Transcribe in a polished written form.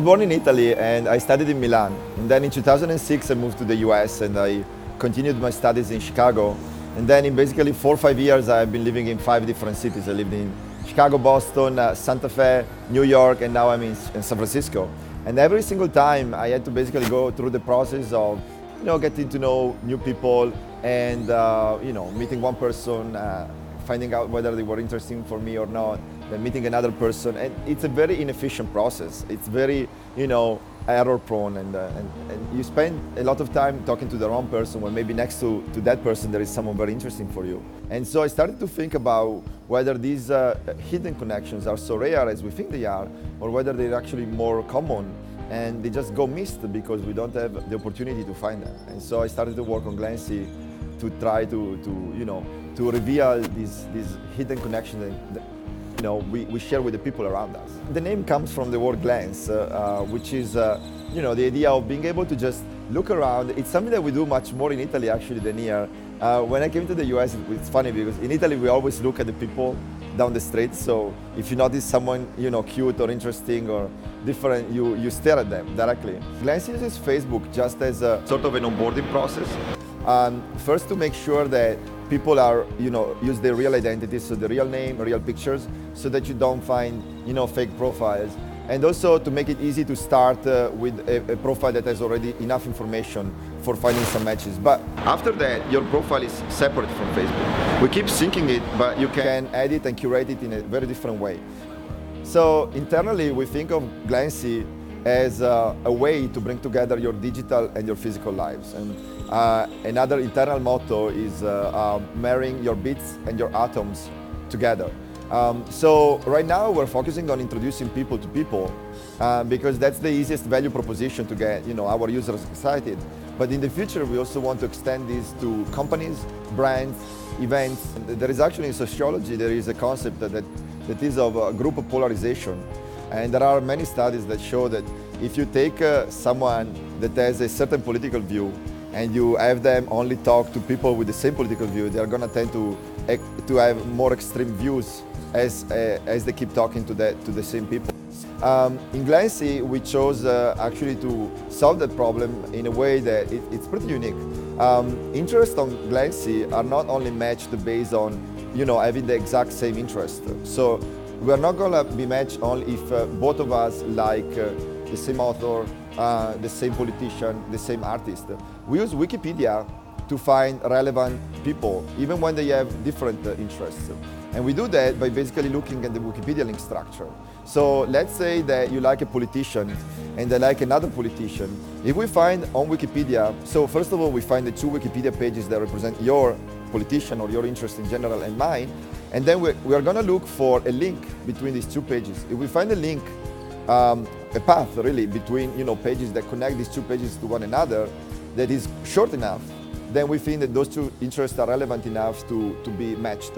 born in Italy and I studied in Milan. And then in 2006 I moved to the US and I continued my studies in Chicago. And then in basically 4 or 5 years I've been living in 5 different cities. I lived in Chicago, Boston, Santa Fe, New York, and now I'm in San Francisco. And every single time I had to basically go through the process of getting to know new people and meeting one person, finding out whether they were interesting for me or not, then meeting another person. And it's a very inefficient process. It's very, error prone and you spend a lot of time talking to the wrong person when maybe next to that person there is someone very interesting for you. And so I started to think about whether these hidden connections are so rare as we think they are, or whether they're actually more common and they just go missed because we don't have the opportunity to find them. And so I started to work on Glancee to try to reveal these hidden connections that we share with the people around us. The name comes from the word glance, which is the idea of being able to just look around. It's something that we do much more in Italy actually than here. When I came to the US, it's funny because in Italy we always look at the people down the street. So if you notice someone cute or interesting or different, you stare at them directly. Glancee uses Facebook just as a sort of an onboarding process. First to make sure that people are, use their real identities, so the real name, real pictures, so that you don't find, fake profiles. And also to make it easy to start with a profile that has already enough information for finding some matches. But after that, your profile is separate from Facebook. We keep syncing it, but you can edit and curate it in a very different way. So internally, we think of Glancee as a way to bring together your digital and your physical lives. And another internal motto is marrying your bits and your atoms together. So right now we're focusing on introducing people to people because that's the easiest value proposition to get our users excited. But in the future we also want to extend this to companies, brands, events. And there is actually in sociology there is a concept that is of a group of polarization. And there are many studies that show that if you take someone that has a certain political view and you have them only talk to people with the same political view, they are going to tend to have more extreme views as they keep talking to the same people. In Glancee, we chose actually to solve that problem in a way that it's pretty unique. Interests on Glancee are not only matched based on having the exact same interest. So we are not going to be matched only if both of us like the same author, the same politician, the same artist. We use Wikipedia to find relevant people, even when they have different interests. And we do that by basically looking at the Wikipedia link structure. So let's say that you like a politician and I like another politician. If we find on Wikipedia, so first of all, we find the 2 Wikipedia pages that represent your politician or your interest in general and mine. And then we are going to look for a link between these 2 pages. If we find a link, a path really between pages that connect these 2 pages to one another that is short enough, then we think that those 2 interests are relevant enough to be matched.